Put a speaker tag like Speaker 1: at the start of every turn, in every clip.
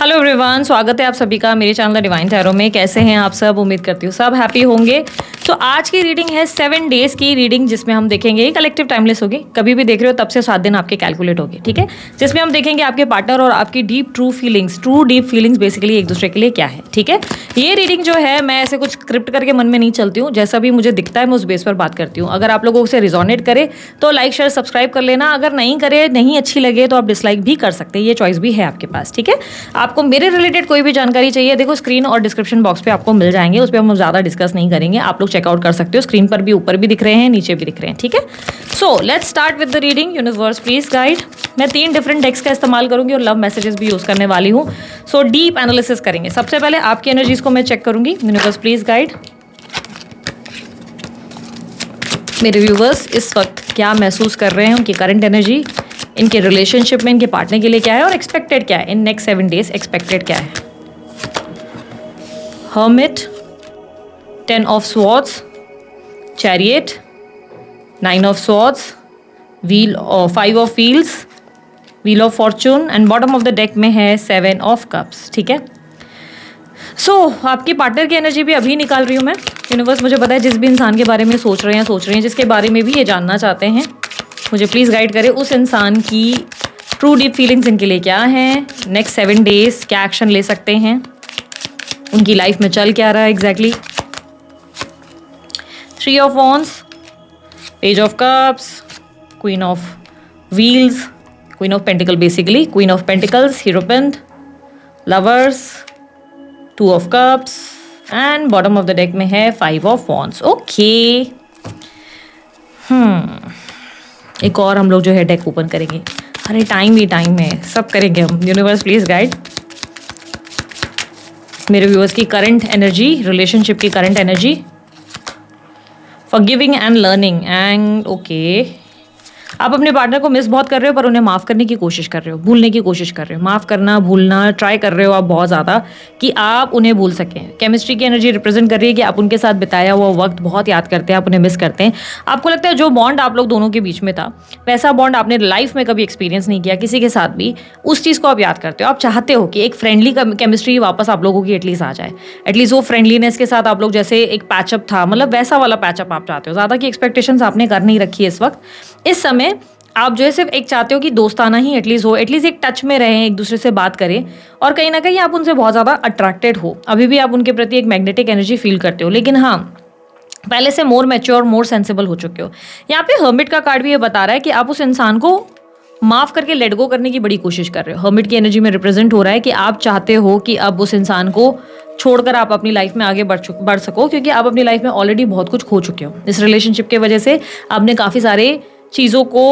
Speaker 1: Hello everyone, स्वागत है आप सभी का मेरे चैनल डिवाइन टैरो में। कैसे हैं आप सब? उम्मीद करती हूँ सब हैप्पी होंगे। तो आज की रीडिंग है 7 डेज की रीडिंग, जिसमें हम देखेंगे कलेक्टिव टाइमलेस होगी। कभी भी देख रहे हो तब से 7 दिन आपके कैलकुलेट होंगे, ठीक है। जिसमें हम देखेंगे आपके पार्टनर और आपकी डीप डीप फीलिंग्स बेसिकली एक दूसरे के लिए क्या है, ठीक है। ये रीडिंग जो है, मैं ऐसे कुछ स्क्रिप्ट करके मन में नहीं चलती हूँ। जैसा भी मुझे दिखता है मैं उस बेस पर बात करती हूँ। अगर आप लोगों से रिजोनेट करे तो लाइक शेयर सब्सक्राइब कर लेना। अगर नहीं करे, नहीं अच्छी लगे तो आप डिसलाइक भी कर सकते हैं। ये चॉइस भी है आपके पास, ठीक है। आपको मेरे रिलेटेड कोई भी जानकारी चाहिए, देखो स्क्रीन और डिस्क्रिप्शन बॉक्स पे आपको मिल जाएंगे। उस पर हम ज़्यादा डिस्कस नहीं करेंगे, आप लोग चेकआउट कर सकते हो। स्क्रीन पर भी ऊपर भी दिख रहे हैं, नीचे भी दिख रहे हैं, ठीक है। So let's start with the reading. Universe please guide. मैं 3 डिफरेंट डेक्स का इस्तेमाल करूंगी और लव मैसेजेस भी यूज करने वाली हूँ। सो डीप एनालिसिस करेंगे। सबसे पहले आपकी एनर्जीज को मैं चेक करूंगी। Universe please guide. मेरे व्यूवर्स इस वक्त क्या महसूस कर रहे हैं, उनकी करंट एनर्जी, इनके रिलेशनशिप में इनके पार्टनर के लिए क्या है और एक्सपेक्टेड क्या है इन नेक्स्ट 7 डेज। एक्सपेक्टेड क्या है? Hermit, 10 of swords, chariot, 9 of swords, wheel और 5 of wheels, wheel of Fortune and bottom of the deck में है 7 ऑफ कप्स, ठीक है। सो आपकी पार्टनर की एनर्जी भी अभी निकाल रही हूँ मैं। यूनिवर्स मुझे पता है जिस भी इंसान के बारे में सोच रहे हैं, जिसके बारे में भी ये जानना चाहते हैं, मुझे प्लीज़ गाइड करें उस इंसान की ट्रू डीप फीलिंग्स इनके लिए क्या हैं। नेक्स्ट 7 डेज क्या एक्शन ले सकते हैं, उनकी लाइफ में चल क्या रहा है exactly. 3 of wands, page of cups, queen of wheels, queen of pentacle basically, queen of pentacles, hierophant, lovers, 2 of cups and bottom of the deck में है 5 ऑफ वॉन्ड्स। ओके, एक और हम लोग जो है डेक ओपन करेंगे। अरे टाइम ही टाइम है, सब करेंगे हम। यूनिवर्स प्लीज गाइड मेरे व्यूअर्स की करंट एनर्जी, रिलेशनशिप की current energy, forgiving and learning and okay. आप अपने पार्टनर को मिस बहुत कर रहे हो, पर उन्हें माफ़ करने की कोशिश कर रहे हो, भूलने की कोशिश कर रहे हो। माफ़ करना, भूलना ट्राई कर रहे हो आप बहुत ज़्यादा, कि आप उन्हें भूल सकें। केमिस्ट्री की एनर्जी रिप्रेजेंट कर रही है कि आप उनके साथ बिताया हुआ वक्त बहुत याद करते हैं, आप उन्हें मिस करते हैं। आपको लगता है जो बॉन्ड आप लोग दोनों के बीच में था, वैसा बॉन्ड आपने लाइफ में कभी एक्सपीरियंस नहीं किया किसी के साथ भी। उस चीज़ को आप याद करते हो। आप चाहते हो कि एक फ्रेंडली केमिस्ट्री वापस आप लोगों की एटलीस्ट आ जाए। एटलीस्ट वो फ्रेंडलीनेस के साथ आप लोग जैसे एक पैचअप था, मतलब वैसा वाला पैचअप आप चाहते हो। ज़्यादा की एक्सपेक्टेशंस आपने कर नहीं रखी है इस वक्त। इस समय आप जो है सिर्फ एक चाहते हो कि दोस्ताना ही एटलीस्ट हो, एटलीस्ट एक टच में रहें, एक दूसरे से बात करें, और कहीं ना कहीं आप उनसे बहुत ज़्यादा अट्रैक्टेड हो। अभी भी आप उनके प्रति एक मैग्नेटिक एनर्जी फील करते हो, लेकिन हाँ, पहले से मोर मैच्योर, मोर सेंसिबल हो चुके हो। यहाँ पे हर्मिट का कार्ड भी ये बता रहा है कि आप उस इंसान को माफ़ करके लेट गो करने की बड़ी कोशिश कर रहे हो। हर्मिट की एनर्जी में रिप्रेजेंट हो रहा है कि आप चाहते हो कि अब उस इंसान को छोड़कर आप अपनी लाइफ में आगे बढ़ सको, क्योंकि आप अपनी लाइफ में ऑलरेडी बहुत कुछ खो चुके हो। इस रिलेशनशिप की वजह से आपने काफ़ी सारे चीज़ों को,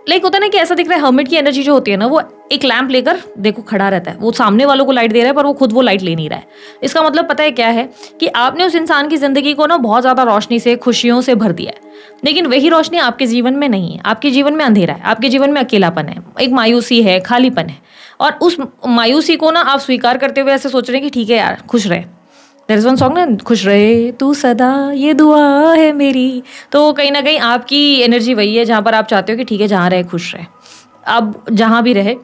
Speaker 1: लाइक होता है ना कि ऐसा दिख रहा है हर्मिट की एनर्जी जो होती है ना, वो एक लैंप लेकर देखो खड़ा रहता है। वो सामने वालों को लाइट दे रहा है, पर वो खुद वो लाइट ले नहीं रहा है। इसका मतलब पता है क्या है, कि आपने उस इंसान की जिंदगी को ना बहुत ज़्यादा रोशनी से, खुशियों से भर दिया है, लेकिन वही रोशनी आपके जीवन में नहीं है। आपके जीवन में अंधेरा है, आपके जीवन में अकेलापन है, एक मायूसी है, खालीपन है। और उस मायूसी को ना आप स्वीकार करते हुए ऐसे सोच रहे हैं कि ठीक है यार, खुश रहे। देयर इज वन सॉन्ग ना, खुश रहे तू सदा ये दुआ है मेरी। तो कहीं ना कहीं आपकी एनर्जी वही है जहाँ पर आप चाहते हो कि ठीक है, जहाँ रहे खुश रहे। अब जहाँ भी रहे,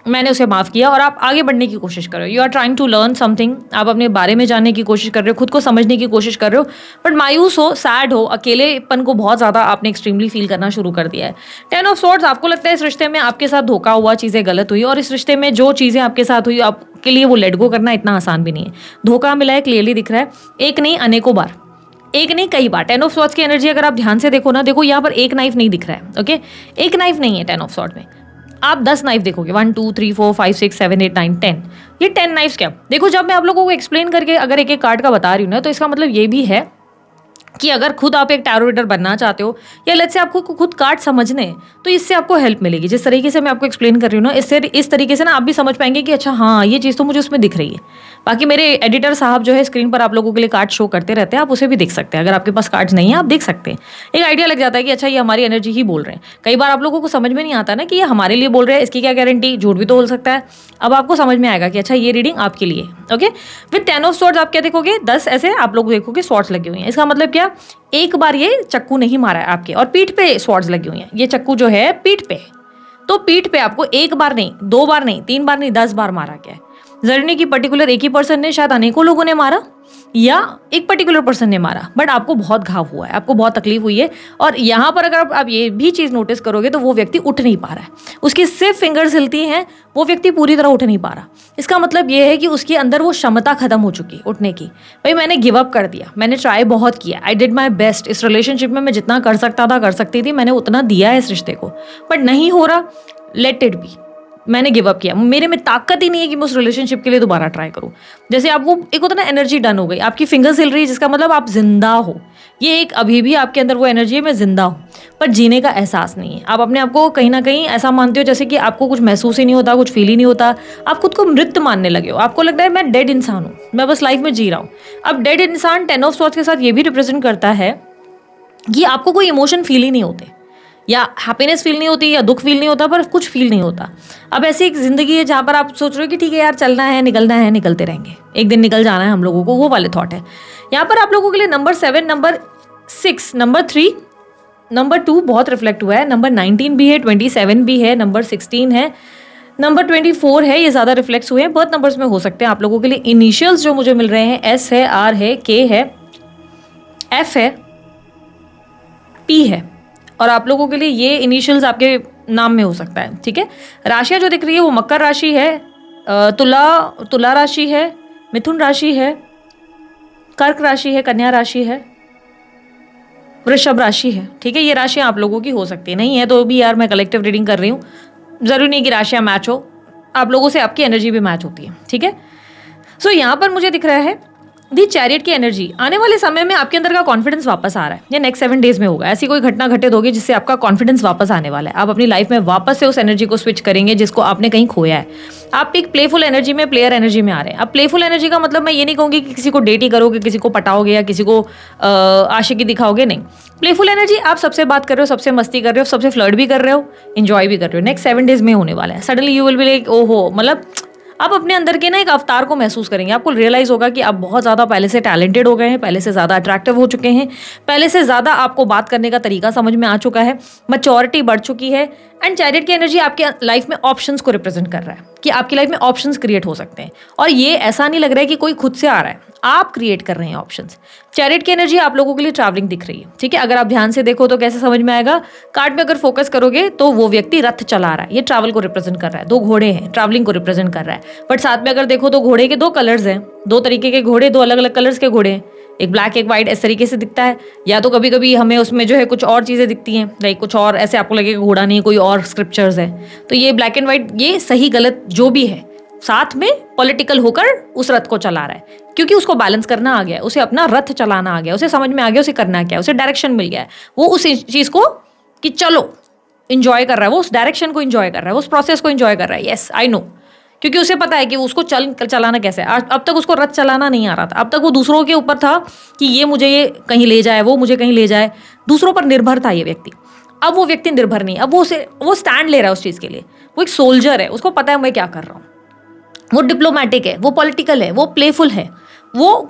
Speaker 1: मैंने उसे माफ़ किया और आप आगे बढ़ने की कोशिश कर रहे हो। You are trying to learn something. आप अपने बारे में जानने की कोशिश कर रहे हो, खुद को समझने की कोशिश कर रहे हो, बट मायूस हो, सैड हो, अकेलेपन को बहुत ज़्यादा आपने एक्सट्रीमली फील करना शुरू कर दिया है। 10 ऑफ स्वॉर्ड्स, आपको लगता है इस रिश्ते में आपके साथ धोखा हुआ, चीज़ें गलत हुई, और इस रिश्ते में जो चीज़ें आपके साथ हुई आपके लिए वो लेट गो करना इतना आसान भी नहीं है। धोखा मिला है, क्लियरली दिख रहा है। एक नहीं, अनेकों बार, एक नहीं कई बार। 10 ऑफ स्वॉर्ड्स की एनर्जी अगर आप ध्यान से देखो ना, देखो यहाँ पर एक नाइफ नहीं दिख रहा है, ओके। एक नाइफ नहीं है 10 ऑफ स्वॉर्ड में, आप 10 नाइफ देखोगे। 1 2 3 4 5 6 7 8 9 10। ये 10 नाइफ्स क्या? देखो, जब मैं आप लोगों को एक्सप्लेन करके अगर एक एक कार्ड का बता रही हूँ ना, तो इसका मतलब ये भी है कि अगर खुद आप एक टैरो रीडर बनना चाहते हो, या लेट्स से आपको खुद कार्ड समझने हैं, तो इससे आपको हेल्प मिलेगी। जिस तरीके से मैं आपको एक्सप्लेन कर रही हूँ ना, इससे इस तरीके से ना आप भी समझ पाएंगे कि अच्छा हाँ, ये चीज़ तो मुझे उसमें दिख रही है। बाकी मेरे एडिटर साहब जो है स्क्रीन पर आप लोगों के लिए कार्ड शो करते रहते हैं, आप उसे भी देख सकते हैं। अगर आपके पास कार्ड्स नहीं है, आप देख सकते हैं। एक आइडिया लग जाता है कि अच्छा, ये हमारी एनर्जी ही बोल रहे हैं। कई बार आप लोगों को समझ में नहीं आता ना कि ये हमारे लिए बोल रहे हैं, इसकी क्या गारंटी, झूठ भी तो हो सकता है। अब आपको समझ में आएगा कि अच्छा, ये रीडिंग आपके लिए। ओके, विद 10 ऑफ स्वॉर्ड्स आप क्या देखोगे? 10 ऐसे आप लोग देखोगे स्वॉर्ड्स लगी हुई हैं। इसका मतलब क्या? एक बार ये चक्कू नहीं मारा है आपके, और पीठ पे स्वॉर्ड्स लगी हुई हैं। ये चक्कू जो है पीठ पे, तो पीठ पे आपको एक बार नहीं, 2 बार नहीं, 3 बार नहीं, 10 बार मारा गया है। ज़रूरी नहीं कि पर्टिकुलर एक ही पर्सन ने, शायद अनेकों लोगों ने मारा या एक पर्टिकुलर पर्सन ने मारा, बट आपको बहुत घाव हुआ है, आपको बहुत तकलीफ हुई है। और यहाँ पर अगर आप ये भी चीज़ नोटिस करोगे तो वो व्यक्ति उठ नहीं पा रहा है, उसकी सिर्फ फिंगर्स हिलती हैं, वो व्यक्ति पूरी तरह उठ नहीं पा रहा। इसका मतलब ये है कि उसके अंदर वो क्षमता खत्म हो चुकी है उठने की। भाई मैंने गिव अप कर दिया, मैंने ट्राई बहुत किया, आई डिड माई बेस्ट, इस रिलेशनशिप में मैं जितना कर सकता था कर सकती थी, मैंने उतना दिया है इस रिश्ते को, बट नहीं हो रहा, लेट इट बी, मैंने गिव अप किया, मेरे में ताकत ही नहीं है कि मैं उस रिलेशनशिप के लिए दोबारा ट्राई करूं। जैसे आप वो एक होता ना एनर्जी डन हो गई, आपकी फिंगर्स हिल रही है, जिसका मतलब आप जिंदा हो, ये एक अभी भी आपके अंदर वो एनर्जी है, मैं जिंदा हूँ, पर जीने का एहसास नहीं है। आप अपने आप को कहीं ना कहीं ऐसा मानते हो जैसे कि आपको कुछ महसूस ही नहीं होता, कुछ फील ही नहीं होता, आप खुद को मृत मानने लगे हो, आपको लग रहा है मैं डेड इंसान हूँ, मैं बस लाइफ में जी रहा हूँ। अब डेड इंसान 10 ऑफ स्वॉर्ड्स के साथ ये भी रिप्रेजेंट करता है कि आपको कोई इमोशन फील ही नहीं होते, या हैप्पीनेस फील नहीं होती, या दुख फील नहीं होता, पर कुछ फील नहीं होता। अब ऐसी एक ज़िंदगी है जहाँ पर आप सोच रहे हो कि ठीक है यार, चलना है, निकलना है, निकलते रहेंगे, एक दिन निकल जाना है हम लोगों को, वो वाले थॉट है। यहाँ पर आप लोगों के लिए नंबर 7, नंबर 6, नंबर 3, नंबर 2 बहुत रिफ्लेक्ट हुआ है, नंबर 19 भी है, 27 भी है, नंबर 16 है, नंबर 24 है, ये ज़्यादा रिफ्लेक्ट्स हुए हैं। बर्थ नंबर्स में हो सकते हैं आप लोगों के लिए। इनिशियल्स जो मुझे मिल रहे हैं, एस है, आर है, के है, एफ है, पी है, और आप लोगों के लिए ये इनिशियल्स आपके नाम में हो सकता है, ठीक है। राशियाँ जो दिख रही है वो मकर राशि है, तुला राशि है, मिथुन राशि है, कर्क राशि है, कन्या राशि है, वृषभ राशि है, ठीक है। ये राशियाँ आप लोगों की हो सकती है, नहीं है तो भी यार मैं कलेक्टिव रीडिंग कर रही हूँ, ज़रूरी नहीं कि राशियाँ मैच हो, आप लोगों से आपकी एनर्जी भी मैच होती है, ठीक है। सो यहाँ पर मुझे दिख रहा है दी चैरियट की एनर्जी, आने वाले समय में आपके अंदर का कॉन्फिडेंस वापस आ रहा है, ये नेक्स्ट 7 डेज में होगा। ऐसी कोई घटना घटित होगी जिससे आपका कॉन्फिडेंस वापस आने वाला है, आप अपनी लाइफ में वापस से उस एनर्जी को स्विच करेंगे जिसको आपने कहीं खोया है। आप एक प्लेफुल एनर्जी में, प्लेयर एनर्जी में आ रहे हैं। अब प्लेफुल एनर्जी का मतलब मैं ये नहीं कहूँगी कि किसी को डेट ही करोगे, किसी को पटाओगे या किसी को आशिकी दिखाओगे, नहीं। प्लेफुल एनर्जी, आप सबसे बात कर रहे हो, सबसे मस्ती कर रहे हो, सबसे फ्लर्ट भी कर रहे हो, इंजॉय भी कर रहे हो। नेक्स्ट 7 डेज में होने वाला है। Suddenly you will be like ओहो, मतलब आप अपने अंदर के ना एक अवतार को महसूस करेंगे। आपको रियलाइज़ होगा कि आप बहुत ज़्यादा पहले से टैलेंटेड हो गए हैं, पहले से ज़्यादा अट्रैक्टिव हो चुके हैं, पहले से ज़्यादा आपको बात करने का तरीका समझ में आ चुका है, मैच्योरिटी बढ़ चुकी है। एंड चैरियट की एनर्जी आपके लाइफ में ऑप्शंस को रिप्रेजेंट कर रहा है कि आपकी लाइफ में ऑप्शंस क्रिएट हो सकते हैं, और ये ऐसा नहीं लग रहा है कि कोई खुद से आ रहा है, आप क्रिएट कर रहे हैं ऑप्शंस। चैरियट की एनर्जी आप लोगों के लिए ट्रैवलिंग दिख रही है, ठीक है। अगर आप ध्यान से देखो तो कैसे समझ में आएगा, कार्ड में अगर फोकस करोगे तो वो व्यक्ति रथ चला रहा है, ये ट्रैवल को रिप्रेजेंट कर रहा है, 2 घोड़े हैं, ट्रैवलिंग को रिप्रेजेंट कर रहा है। बट साथ में अगर देखो तो घोड़े के 2 कलर्स हैं, 2 तरीके के घोड़े, 2 अलग अलग कलर्स के घोड़े हैं, एक ब्लैक एक वाइट, इस तरीके से दिखता है। या तो कभी कभी हमें उसमें जो है कुछ और चीज़ें दिखती हैं, लाइक कुछ और ऐसे आपको लगेगा घोड़ा नहीं, कोई और स्क्रिप्चर्स है। तो ये ब्लैक एंड वाइट, ये सही गलत जो भी है, साथ में पॉलिटिकल होकर उस रथ को चला रहा है, क्योंकि उसको बैलेंस करना आ गया, उसे अपना रथ चलाना आ गया, उसे समझ में आ गया उसे करना क्या है, उसे डायरेक्शन मिल गया है। वो उस चीज़ को कि चलो इंजॉय कर रहा है, वो उस डायरेक्शन को इंजॉय कर रहा है, उस प्रोसेस को इंजॉय कर रहा है। येस आई नो, क्योंकि उसे पता है कि उसको चलाना कैसे है। अब तक उसको रथ चलाना नहीं आ रहा था, अब तक वो दूसरों के ऊपर था कि ये मुझे ये कहीं ले जाए, वो मुझे कहीं ले जाए, दूसरों पर निर्भर था ये व्यक्ति। अब वो व्यक्ति निर्भर नहीं, अब वो स्टैंड ले रहा है उस चीज़ के लिए। वो एक सोल्जर है, उसको पता है मैं क्या कर रहा हूँ, वो डिप्लोमेटिक है, वो पॉलिटिकल है, वो प्लेफुल है, वो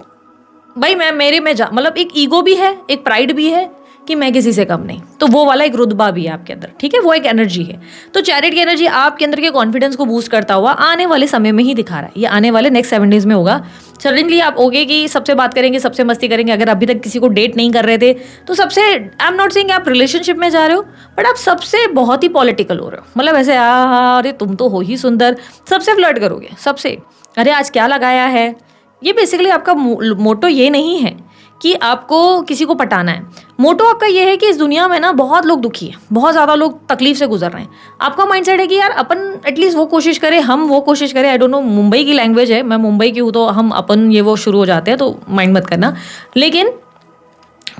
Speaker 1: भाई मैं मेरे में जा, मतलब एक ईगो भी है, एक प्राइड भी है कि मैं किसी से कम नहीं, तो वो वाला एक रुतबा भी है आपके अंदर, ठीक है। वो एक एनर्जी है। तो चैरियट की एनर्जी आपके अंदर के कॉन्फिडेंस को बूस्ट करता हुआ आने वाले समय में ही दिखा रहा है, ये आने वाले नेक्स्ट 7 डेज में होगा। सडनली आप होगे कि सबसे बात करेंगे, सबसे मस्ती करेंगे। अगर अभी तक किसी को डेट नहीं कर रहे थे तो सबसे, आई एम नॉट सेइंग आप रिलेशनशिप में जा रहे हो, बट आप सबसे बहुत ही पॉलिटिकल हो रहे हो, मतलब ऐसे अरे तुम तो हो ही सुंदर, सबसे फ्लर्ट करोगे, सबसे, अरे आज क्या लगाया है। ये बेसिकली आपका मोटो ये नहीं है कि आपको किसी को पटाना है। मोटो आपका ये है कि इस दुनिया में ना बहुत लोग दुखी हैं, बहुत ज़्यादा लोग तकलीफ से गुजर रहे हैं। आपका माइंडसेट है कि यार अपन एटलीस्ट वो कोशिश करें, हम वो कोशिश करें। आई डोंट नो, मुंबई की लैंग्वेज है, मैं मुंबई की हूँ तो हम अपन ये वो शुरू हो जाते हैं, तो माइंड मत करना। लेकिन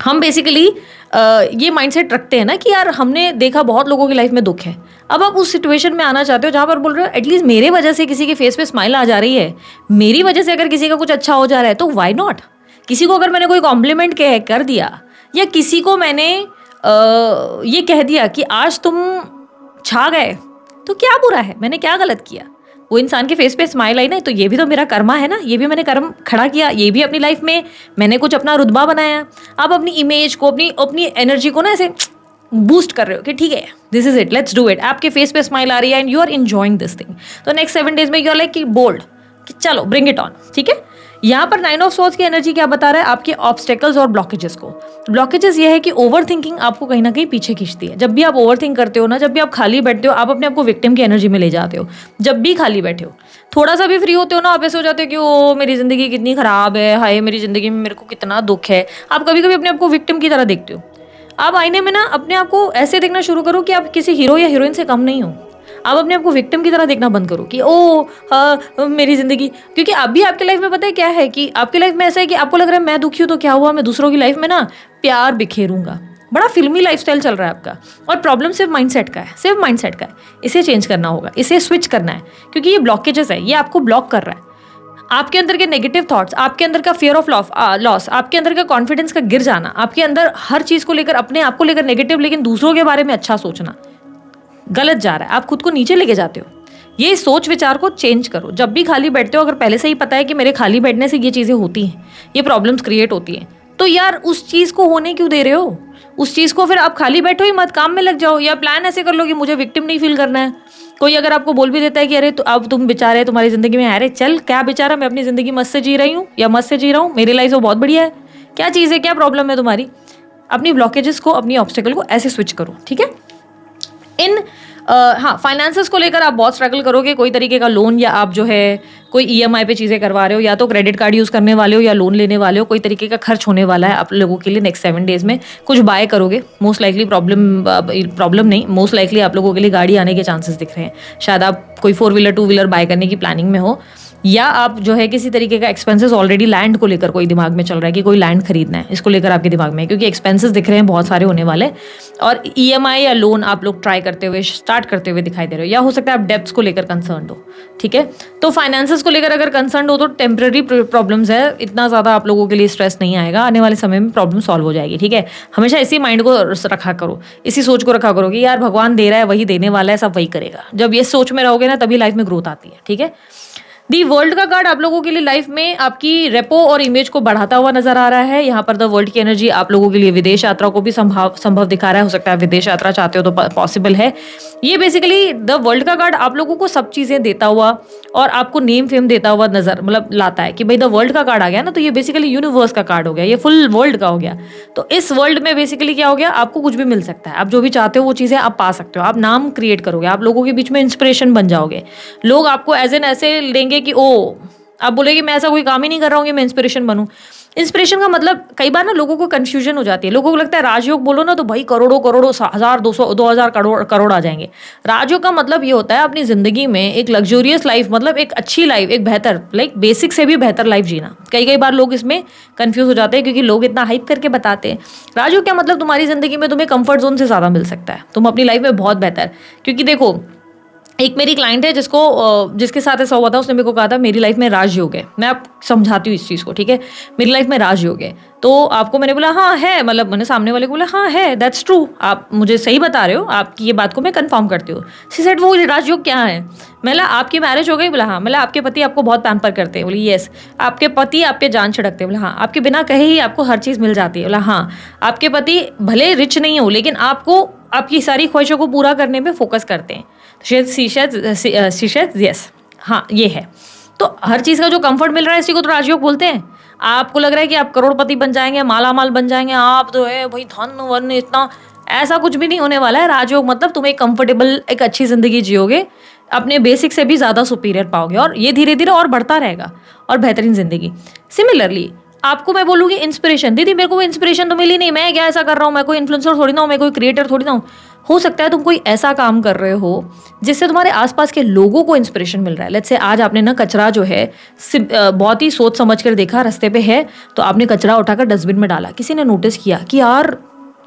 Speaker 1: हम बेसिकली ये माइंडसेट रखते हैं ना कि यार हमने देखा बहुत लोगों की लाइफ में दुख है। अब आप उस सिचुएशन में आना चाहते हो जहाँ पर बोल रहे हो एटलीस्ट मेरे वजह से किसी के फेस पे स्माइल आ जा रही है, मेरी वजह से अगर किसी का कुछ अच्छा हो जा रहा है तो वाई नॉट। किसी को अगर मैंने कोई कॉम्प्लीमेंट कर दिया, या किसी को मैंने ये कह दिया कि आज तुम छा गए, तो क्या बुरा है, मैंने क्या गलत किया। वो इंसान के फेस पे स्माइल आई ना, तो ये भी तो मेरा कर्मा है ना, ये भी मैंने कर्म खड़ा किया, ये भी अपनी लाइफ में मैंने कुछ अपना रुतबा बनाया। आप अपनी इमेज को, अपनी एनर्जी को ना ऐसे बूस्ट कर रहे हो कि ठीक है this is it, let's do it. आपके फेस पे स्माइल आ रही है and you are enjoying this thing. तो नेक्स्ट 7 डेज में यू आर लाइक कि बोल्ड, कि चलो ब्रिंग इट ऑन, ठीक है। यहाँ पर 9 ऑफ स्वॉर्ड्स की एनर्जी क्या बता रहा है, आपके ऑब्स्टेकल्स और ब्लॉकेजेस को। ब्लॉकेजेस ये है कि ओवर थिंकिंग आपको कहीं ना कहीं पीछे खींचती है। जब भी आप ओवर थिंक करते हो ना, जब भी आप खाली बैठते हो, आप अपने आप को विक्टिम की एनर्जी में ले जाते हो। जब भी खाली बैठे हो, थोड़ा सा भी फ्री होते हो ना, आप ऐसे हो जाते हो कि ओ मेरी जिंदगी कितनी खराब है, हाय मेरी जिंदगी में मेरे को कितना दुख है। आप कभी कभी अपने आप को विक्टिम की तरह देखते हो। आप आईने में ना अपने आप को ऐसे देखना शुरू करो कि आप किसी हीरो या हीरोइन से कम नहीं हो। आप अपने आप को विक्टिम की तरह देखना बंद करो कि ओ हाँ मेरी जिंदगी, क्योंकि अभी आपके लाइफ में पता है क्या है कि आपकी लाइफ में ऐसा है कि आपको लग रहा है मैं दुखी हूँ तो क्या हुआ, मैं दूसरों की लाइफ में ना प्यार बिखेरूंगा। बड़ा फिल्मी लाइफस्टाइल चल रहा है आपका, और प्रॉब्लम सिर्फ माइंडसेट का है, सिर्फ माइंडसेट का है। इसे चेंज करना होगा, इसे स्विच करना है, क्योंकि ये ब्लॉकेजेस है, ये आपको ब्लॉक कर रहा है। आपके अंदर के नेगेटिव थॉट्स, आपके अंदर का फियर ऑफ लॉस, आपके अंदर का कॉन्फिडेंस का गिर जाना, आपके अंदर हर चीज को लेकर, अपने आप को लेकर नेगेटिव लेकिन दूसरों के बारे में अच्छा सोचना गलत जा रहा है। आप खुद को नीचे लेके जाते हो। ये सोच विचार को चेंज करो। जब भी खाली बैठते हो, अगर पहले से ही पता है कि मेरे खाली बैठने से ये चीज़ें होती हैं, ये प्रॉब्लम्स क्रिएट होती हैं, तो यार उस चीज़ को होने क्यों दे रहे हो? उस चीज़ को फिर आप खाली बैठो ही मत, काम में लग जाओ। या प्लान ऐसे कर लो कि मुझे विक्टिम नहीं फील करना है। कोई अगर आपको बोल भी देता है कि अरे तो अब तुम बेचारे तुम्हारी ज़िंदगी में, अरे चल क्या बेचारा, मैं अपनी ज़िंदगी मस्त से जी रही हूँ या मस्त से जी रहा हूँ, मेरी लाइफ तो बहुत बढ़िया है, क्या चीज़ है, क्या प्रॉब्लम है तुम्हारी? अपनी ब्लॉकेजेस को, अपनी ऑब्स्टेकल को ऐसे स्विच करो, ठीक है। इन हाँ, फाइनेंसेस को लेकर आप बहुत स्ट्रगल करोगे। कोई तरीके का लोन, या आप जो है कोई ईएमआई पे चीज़ें करवा रहे हो, या तो क्रेडिट कार्ड यूज़ करने वाले हो या लोन लेने वाले हो। कोई तरीके का खर्च होने वाला है आप लोगों के लिए नेक्स्ट 7 डेज में। कुछ बाय करोगे, मोस्ट लाइकली प्रॉब्लम नहीं, मोस्ट लाइकली आप लोगों के लिए गाड़ी आने के चांसेस दिख रहे हैं। शायद आप कोई 4 व्हीलर 2 व्हीलर बाय करने की प्लानिंग में हो, या आप जो है किसी तरीके का एक्सपेंसेस ऑलरेडी लैंड को लेकर कोई दिमाग में चल रहा है कि कोई लैंड खरीदना है, इसको लेकर आपके दिमाग में है, क्योंकि एक्सपेंसेस दिख रहे हैं बहुत सारे होने वाले। और ईएमआई या लोन आप लोग ट्राई करते हुए, स्टार्ट करते हुए दिखाई दे रहे हो, या हो सकता है आप डेब्ट्स को लेकर कंसर्न हो, ठीक है। तो फाइनेंसेस को लेकर अगर कंसर्न हो तो टेम्पररी प्रॉब्लम्स है, इतना ज़्यादा आप लोगों के लिए स्ट्रेस नहीं आएगा, आने वाले समय में प्रॉब्लम सॉल्व हो जाएगी, ठीक है। हमेशा इसी माइंड को रखा करो, इसी सोच को रखा करो कि यार भगवान दे रहा है, वही देने वाला है, सब वही करेगा। जब ये सोच में रहोगे ना, तभी लाइफ में ग्रोथ आती है, ठीक है। दी वर्ल्ड का कार्ड आप लोगों के लिए लाइफ में आपकी रेपो और इमेज को बढ़ाता हुआ नजर आ रहा है। यहाँ पर द वर्ल्ड की एनर्जी आप लोगों के लिए विदेश यात्रा को भी संभव दिखा रहा है। हो सकता है विदेश यात्रा चाहते हो तो पॉसिबल है। ये बेसिकली द वर्ल्ड का कार्ड आप लोगों को सब चीजें देता हुआ और आपको नेम फेम देता हुआ नजर लाता है कि भाई द वर्ल्ड का कार्ड आ गया ना, तो ये बेसिकली यूनिवर्स का कार्ड हो गया, ये फुल वर्ल्ड का हो गया। तो इस वर्ल्ड में बेसिकली क्या हो गया, आपको कुछ भी मिल सकता है, आप जो भी चाहते हो वो चीजें आप पा सकते हो, आप नाम क्रिएट करोगे, आप लोगों के बीच में इंस्पिरेशन बन जाओगे। लोग आपको एज एन ऐसे लेंगे कि ओ, आप बोलेगे मैं ऐसा कोई काम ही नहीं कर रहा हूँ कि मैं इंस्पिरेशन बनूं। इंस्पिरेशन का मतलब कई बार ना लोगों को कंफ्यूजन हो जाती है। लोगों को लगता है राजयोग बोलो ना तो भाई करोड़ों करोड़ों 1000 200 2000 करोड़ आ जाएंगे। राजयोग का मतलब ये होता है अपनी जिंदगी में एक लग्जूरियस लाइफ, मतलब एक अच्छी लाइफ, एक बेहतर लाइक बेसिक से भी बेहतर लाइफ जीना। कई बार लोग इसमें कंफ्यूज हो जाते हैं क्योंकि लोग इतना हाइप करके बताते हैं। राजयोग क्या मतलब, तुम्हारी जिंदगी में तुम्हें कंफर्ट जोन से ज़्यादा मिल सकता है, तुम अपनी लाइफ में बहुत बेहतर। क्योंकि देखो, एक मेरी क्लाइंट है जिसके साथ ऐसा हुआ था, उसने मेरे को कहा था मेरी लाइफ में राजयोग है। मैं आप समझाती हूँ इस चीज़ को, ठीक है। मेरी लाइफ में राजयोग है, तो आपको मैंने बोला हाँ है, मतलब मैंने सामने वाले को बोला हाँ है, दैट्स ट्रू, आप मुझे सही बता रहे हो, आपकी ये बात को मैं कंफर्म करती हूँ। शी सेड वो राजयोग क्या है? मैं आपकी मैरिज हो गई? बोला हाँ। मैं आपके पति आपको बहुत पैम्पर करते हैं? बोली यस। आपके पति आप पे जान छिड़कते हैं? बोला हाँ। आपके बिना कहे ही आपको हर चीज़ मिल जाती है? बोला हाँ। आपके पति भले रिच नहीं हो लेकिन आपको आपकी सारी ख्वाहिशों को पूरा करने में फोकस करते हैं? यस, हाँ ये है। तो हर चीज़ का जो कंफर्ट मिल रहा है इसी को तो राजयोग बोलते हैं। आपको लग रहा है कि आप करोड़पति बन जाएंगे, माला माल बन जाएंगे, आप तो है भाई धन वन इतना, ऐसा कुछ भी नहीं होने वाला है। राजयोग मतलब तुम एक कंफर्टेबल, एक अच्छी जिंदगी जियोगे, अपने बेसिक से भी ज़्यादा सुपीरियर पाओगे, और ये धीरे धीरे और बढ़ता रहेगा और बेहतरीन जिंदगी। सिमिलरली आपको मैं बोलूँगी इंस्पिरेशन, दीदी मेरे को वो इंस्पिरेशन तो मिली नहीं, मैं क्या ऐसा कर रहा हूँ, मैं कोई इन्फ्लुएंसर थोड़ी ना हूँ, मैं कोई क्रिएटर थोड़ी ना हूँ। हो सकता है तुम कोई ऐसा काम कर रहे हो जिससे तुम्हारे आसपास के लोगों को इंस्पिरेशन मिल रहा है। लेट्स से आज आपने ना कचरा जो है बहुत ही सोच समझ कर देखा, रास्ते पे है तो आपने कचरा उठाकर डस्टबिन में डाला। किसी ने नोटिस किया कि यार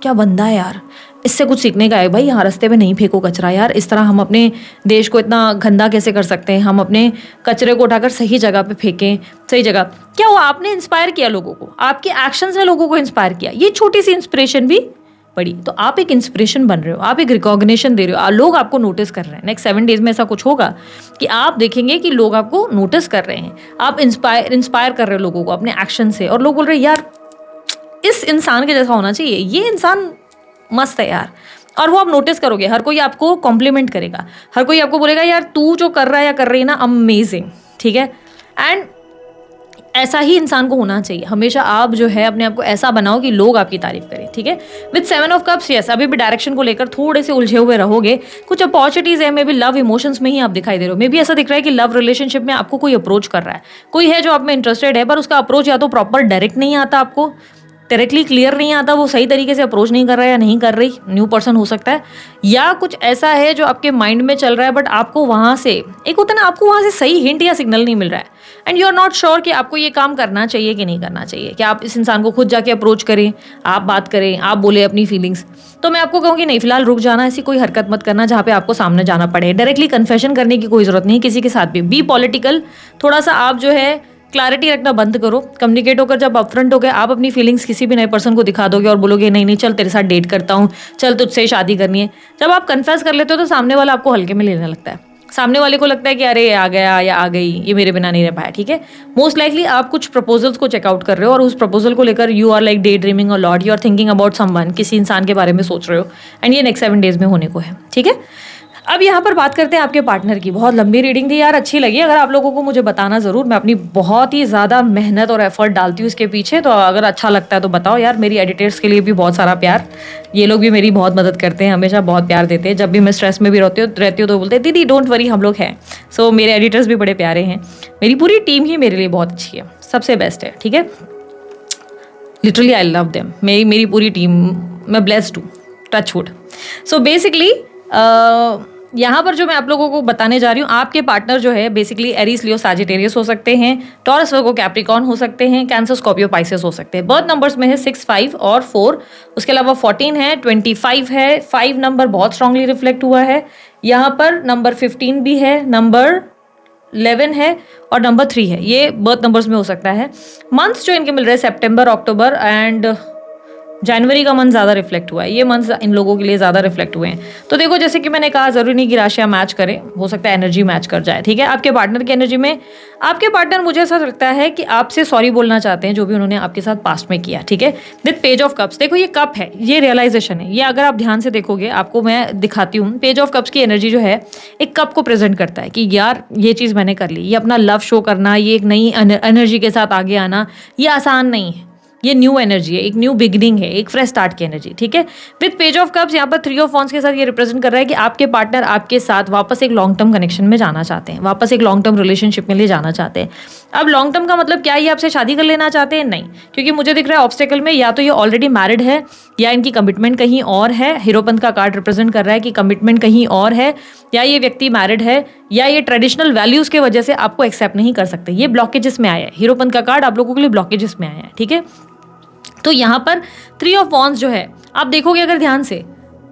Speaker 1: क्या बंदा है यार, इससे कुछ सीखने का है भाई, यहाँ रास्ते पे नहीं फेंको कचरा यार, इस तरह हम अपने देश को इतना गंदा कैसे कर सकते हैं, हम अपने कचरे को उठाकर सही जगह पे फेंकें, सही जगह। क्या हुआ, आपने इंस्पायर किया लोगों को, आपके एक्शंस ने लोगों को इंस्पायर किया। ये छोटी सी इंस्पिरेशन भी पड़ी, तो आप एक इंस्पिरेशन बन रहे हो, आप एक रिकॉग्निशन दे रहे हो, लोग आपको नोटिस कर रहे हैं। नेक्स्ट 7 डेज में ऐसा कुछ होगा कि आप देखेंगे कि लोग आपको नोटिस कर रहे हैं, आप इंस्पायर कर रहे हो लोगों को अपने एक्शन से, और लोग बोल रहे हैं यार इस इंसान के जैसा होना चाहिए, ये इंसान मस्त है यार। और वो आप नोटिस करोगे, हर कोई आपको कॉम्प्लीमेंट करेगा, हर कोई आपको बोलेगा यार तू जो कर रहा है या कर रही है ना अमेजिंग, ठीक है। एंड ऐसा ही इंसान को होना चाहिए। हमेशा आप जो है अपने आप को ऐसा बनाओ कि लोग आपकी तारीफ करें, ठीक है। विद 7 ऑफ कप्स, यस, अभी भी डायरेक्शन को लेकर थोड़े से उलझे हुए रहोगे। कुछ अपॉर्चुनिटीज है, मे बी लव इमोशंस में ही आप दिखाई दे रहे हो। मे बी ऐसा दिख रहा है कि लव रिलेशनशिप में आपको कोई अप्रोच कर रहा है, कोई है जो आप में इंटरेस्टेड है, पर उसका अप्रोच या तो प्रॉपर डायरेक्ट नहीं आता, आपको डायरेक्टली क्लियर नहीं आता, वो सही तरीके से अप्रोच नहीं कर रहा है या नहीं कर रही, न्यू पर्सन हो सकता है, या कुछ ऐसा है जो आपके माइंड में चल रहा है बट आपको वहाँ से एक होता है ना, आपको वहाँ से सही हिंट या सिग्नल नहीं मिल रहा है and you are not sure कि आपको ये काम करना चाहिए कि नहीं करना चाहिए, कि आप इस इंसान को खुद जाके अप्रोच करें, आप बात करें, आप बोले अपनी फीलिंग्स। तो मैं आपको कहूँगी नहीं, फिलहाल रुक जाना, ऐसी कोई हरकत मत करना जहाँ पे आपको सामने जाना पड़े। डायरेक्टली कन्फेशन करने की कोई जरूरत नहीं किसी के साथ भी। बी पॉलिटिकल, थोड़ा सा आप जो है क्लैरिटी रखना बंद करो। कम्युनिकेट होकर जब अपफ्रंट हो गए, आप अपनी फीलिंग्स किसी भी नए पर्सन को दिखा दोगे और बोलोगे नहीं नहीं चल तेरे साथ डेट करता हूँ, चल तुझसे शादी करनी है, जब आप कन्फेस कर लेते हो तो सामने वाला आपको हल्के में लेने लगता है। सामने वाले को लगता है कि अरे आ गया या आ गई, ये मेरे बिना नहीं रह पाया, ठीक है। मोस्ट लाइकली आप कुछ प्रपोजल्स को चेकआउट कर रहे हो और उस प्रपोजल को लेकर you are like daydreaming a lot, you are thinking about someone, किसी इंसान के बारे में सोच रहे हो एंड ये नेक्स्ट 7 डेज में होने को है, ठीक है। अब यहाँ पर बात करते हैं आपके पार्टनर की। बहुत लंबी रीडिंग थी यार, अच्छी लगी। अगर आप लोगों को मुझे बताना ज़रूर, मैं अपनी बहुत ही ज़्यादा मेहनत और एफर्ट डालती हूँ इसके पीछे, तो अगर अच्छा लगता है तो बताओ यार। मेरी एडिटर्स के लिए भी बहुत सारा प्यार, ये लोग भी मेरी बहुत मदद करते हैं, हमेशा बहुत प्यार देते हैं। जब भी मैं स्ट्रेस में भी रहती हूँ तो बोलते हैं दीदी डोंट वरी, हम लोग हैं। सो मेरे एडिटर्स भी बड़े प्यारे हैं, मेरी पूरी टीम ही मेरे लिए बहुत अच्छी है, सबसे बेस्ट है, ठीक है। लिटरली आई लव देम, मेरी पूरी टीम, मैं ब्लेस्ड हूँ, टच वुड। सो बेसिकली यहाँ पर जो मैं आप लोगों को बताने जा रही हूँ, आपके पार्टनर जो है बेसिकली एरीज, लियो, सैजिटेरियस हो सकते हैं, टॉरस, वर्गो, कैप्रिकॉर्न हो सकते हैं, कैंसर, स्कॉर्पियो, पाइसेस हो सकते हैं। बर्थ नंबर्स में है 6, 5 और 4, उसके अलावा 14 है, 25 है, 5 नंबर बहुत स्ट्रांगली रिफ्लेक्ट हुआ है यहाँ पर, नंबर 15 भी है, नंबर 11 है और नंबर 3 है, ये बर्थ नंबर्स में हो सकता है। मंथ्स जो इनके मिल रहे हैं सितंबर, अक्टूबर एंड जनवरी का मंथ ज़्यादा रिफ्लेक्ट हुआ है, ये मंथ इन लोगों के लिए ज़्यादा रिफ्लेक्ट हुए हैं। तो देखो जैसे कि मैंने कहा, ज़रूरी नहीं कि राशियाँ मैच करें, हो सकता है एनर्जी मैच कर जाए, ठीक है। आपके पार्टनर की एनर्जी में, आपके पार्टनर मुझे ऐसा लगता है कि आपसे सॉरी बोलना चाहते हैं जो भी उन्होंने आपके साथ पास्ट में किया, ठीक है। विद पेज ऑफ कप्स, देखो ये कप है, ये रियलाइजेशन है, ये अगर आप ध्यान से देखोगे, आपको मैं दिखाती हूँ। पेज ऑफ कप्स की एनर्जी जो है एक कप को प्रेजेंट करता है कि यार ये चीज़ मैंने कर ली, ये अपना लव शो करना, ये एक नई एनर्जी के साथ आगे आना, ये आसान नहीं है, ये न्यू एनर्जी है, एक न्यू बिगिनिंग है, एक फ्रेश स्टार्ट की एनर्जी, ठीक है। विद पेज ऑफ कप्स यहाँ पर 3 ऑफ वॉन्ड्स के साथ ये रिप्रेजेंट कर रहा है कि आपके पार्टनर आपके साथ वापस एक लॉन्ग टर्म कनेक्शन में जाना चाहते हैं, वापस एक लॉन्ग टर्म रिलेशनशिप में ले जाना चाहते हैं। अब लॉन्ग टर्म का मतलब क्या, ये आपसे शादी कर लेना चाहते हैं? नहीं, क्योंकि मुझे दिख रहा है ऑब्स्टेकल में या तो ये ऑलरेडी मैरिड है या इनकी कमिटमेंट कहीं और है। हीरोपंथ का कार्ड रिप्रेजेंट कर रहा है कि कमिटमेंट कहीं और है, या ये व्यक्ति मैरिड है, या ये ट्रेडिशनल वैल्यूज की वजह से आपको एक्सेप्ट नहीं कर सकते। ये ब्लॉकेजेस में आया है, हीरोपंथ का कार्ड आप लोगों के लिए ब्लॉकेजेस में आया है, ठीक है। तो यहाँ पर 3 ऑफ वॉन्ड्स जो है, आप देखोगे अगर ध्यान से,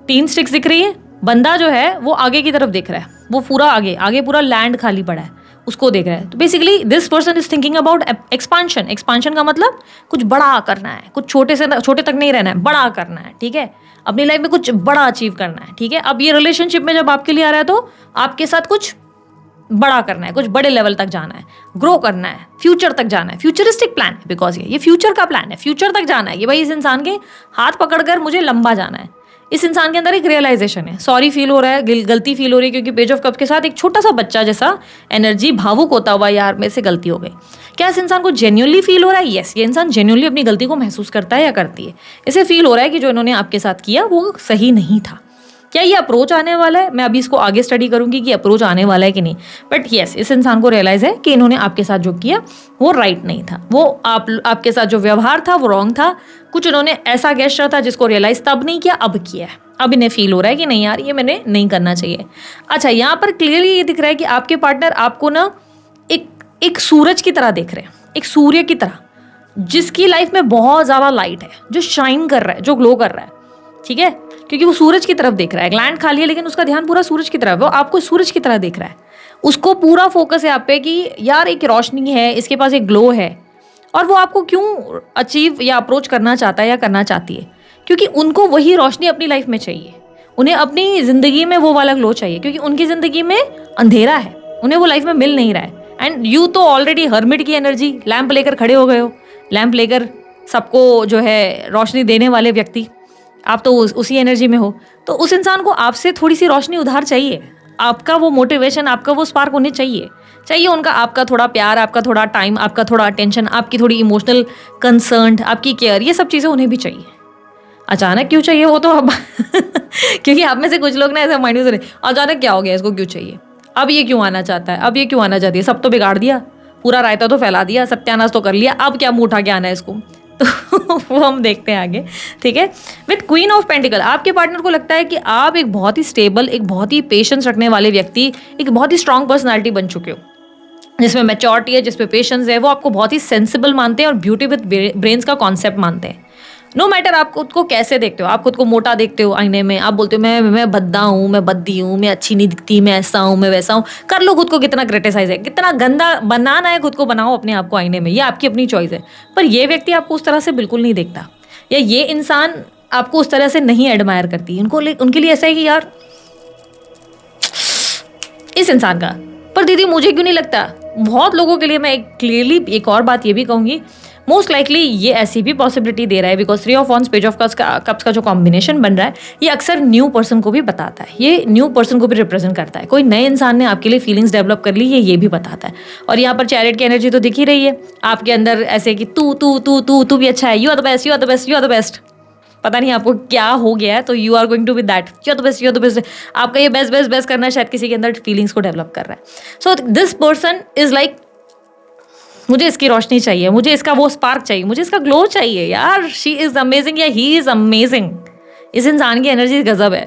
Speaker 1: 3 स्टिक्स दिख रही है, बंदा जो है वो आगे की तरफ देख रहा है, वो पूरा आगे पूरा लैंड खाली पड़ा है, उसको देख रहा है। तो basically this person is thinking about expansion. Expansion का मतलब कुछ बड़ा करना है, कुछ छोटे तक नहीं रहना है, बड़ा करना है, ठीक है। अपनी लाइफ में कुछ बड़ा अचीव करना है, ठीक है। अब ये रिलेशनशिप में जब आपके लिए आ रहा है तो आपके साथ कुछ बड़ा करना है, कुछ बड़े लेवल तक जाना है, ग्रो करना है, फ्यूचर तक जाना है, फ्यूचरिस्टिक प्लान है, बिकॉज ये फ्यूचर का प्लान है, फ्यूचर तक जाना है कि भाई इस इंसान के हाथ पकड़कर मुझे लंबा जाना है। इस इंसान के अंदर एक रियलाइजेशन है, सॉरी फील हो रहा है, गलती फील हो रही है, क्योंकि पेज ऑफ कप्स के साथ एक छोटा सा बच्चा जैसा एनर्जी, भावुक होता हुआ, यार मेरे से गलती हो गई। क्या इस इंसान को जेन्युइनली फील हो रहा है? यस, ये इंसान जेन्युइनली अपनी गलती को महसूस करता है या करती है। इसे फील हो रहा है कि जो इन्होंने आपके साथ किया वो सही नहीं था। क्या ये अप्रोच आने वाला है? मैं अभी इसको आगे स्टडी करूंगी कि अप्रोच आने वाला है कि नहीं, बट यस, इस इंसान को रियलाइज है कि इन्होंने आपके साथ जो किया वो राइट नहीं था, वो आपके साथ जो व्यवहार था वो रॉन्ग था। कुछ इन्होंने ऐसा गेस्चर था जिसको रियलाइज तब नहीं किया, अब किया है। अब इन्हें फील हो रहा है कि नहीं यार ये मैंने नहीं करना चाहिए। अच्छा, यहाँ पर क्लियरली ये दिख रहा है कि आपके पार्टनर आपको ना एक सूरज की तरह देख रहे हैं, एक सूर्य की तरह, जिसकी लाइफ में बहुत ज़्यादा लाइट है, जो शाइन कर रहा है, जो ग्लो कर रहा है, ठीक है। क्योंकि वो सूरज की तरफ देख रहा है, ग्लैंड खाली है लेकिन उसका ध्यान पूरा सूरज की तरफ है, वो आपको सूरज की तरह देख रहा है। उसको पूरा फोकस है आप पे कि यार एक रोशनी है, इसके पास एक ग्लो है, और वो आपको क्यों अचीव या अप्रोच करना चाहता है या करना चाहती है, क्योंकि उनको वही रोशनी अपनी लाइफ में चाहिए। उन्हें अपनी ज़िंदगी में वो वाला ग्लो चाहिए, क्योंकि उनकी ज़िंदगी में अंधेरा है, उन्हें वो लाइफ में मिल नहीं रहा है। एंड यू तो ऑलरेडी हर्मिट की एनर्जी, लैंप लेकर खड़े हो गए हो, लैंप लेकर सबको जो है रोशनी देने वाले व्यक्ति, आप तो उसी एनर्जी में हो। तो उस इंसान को आपसे थोड़ी सी रोशनी उधार चाहिए, आपका वो मोटिवेशन, आपका वो स्पार्क उन्हें चाहिए। चाहिए उनका आपका थोड़ा प्यार, आपका थोड़ा टाइम, आपका थोड़ा अटेंशन, आपकी थोड़ी इमोशनल कंसर्न, आपकी केयर, ये सब चीज़ें उन्हें भी चाहिए। अचानक क्यों चाहिए वो तो अब क्योंकि आप में से कुछ लोग ना ऐसा माइंड में सोच रहे हैं, अचानक क्या हो गया इसको, क्यों चाहिए, अब ये क्यों आना चाहता है, अब ये क्यों आना चाहती है, सब तो बिगाड़ दिया, पूरा रायता तो फैला दिया, सत्यानाश तो कर लिया, अब क्या मुंह उठा के आना है इसको। तो वो हम देखते हैं आगे, ठीक है। विथ क्वीन ऑफ पेंटिकल, आपके पार्टनर को लगता है कि आप एक बहुत ही स्टेबल, एक बहुत ही पेशेंस रखने वाले व्यक्ति, एक बहुत ही स्ट्रांग पर्सनालिटी बन चुके हो, जिसमें मैच्योरिटी है, जिसमें पेशेंस है। वो आपको बहुत ही सेंसिबल मानते हैं और ब्यूटी विद ब्रेन्स का कॉन्सेप्ट मानते हैं। नो मैटर आप खुद को कैसे देखते हो, आप खुद को मोटा देखते हो आईने में, आप बोलते हो मैं भद्दा हूँ, मैं बद्दी हूँ, मैं अच्छी नहीं दिखती, मैं ऐसा हूँ, मैं वैसा हूँ, कर लो खुद को कितना क्रिटिसाइज है, कितना गंदा बनाना है खुद को बनाओ अपने आप को आईने में, ये आपकी अपनी चॉइस है। पर ये व्यक्ति आपको उस तरह से बिल्कुल नहीं देखता, या ये इंसान आपको उस तरह से नहीं एडमायर करती। उनके लिए ऐसा है कि यार इस इंसान का, पर दीदी मुझे क्यों नहीं लगता। बहुत लोगों के लिए मैं क्लियरली एक और बात ये भी कहूँगी, मोस्ट लाइकली ये ऐसी भी पॉसिबिलिटी दे रहा है, because 3 of wands page of cups का जो कॉम्बिनेशन बन रहा है, ये अक्सर न्यू पर्सन को भी बताता है, ये न्यू पर्सन को भी रिप्रेजेंट करता है। कोई नए इंसान ने आपके लिए फीलिंग्स डेवलप कर ली, ये भी बताता है। और यहाँ पर चैरिट की एनर्जी तो दिख ही रही है आपके अंदर, ऐसे कि तू भी अच्छा है, you are the best, you are the best, you are the best. पता नहीं आपको क्या हो गया है, तो you are going to be that, you are the best, you are the best. आपका ये बेस्ट बेस्ट बेस्ट करना शायद किसी के अंदर फीलिंग्स को डेवलप कर रहा है। So this person is like, मुझे इसकी रोशनी चाहिए, मुझे इसका वो स्पार्क चाहिए, मुझे इसका ग्लो चाहिए यार, शी इज़ अमेजिंग या ही इज़ अमेजिंग। इस इंसान की एनर्जी गजब है।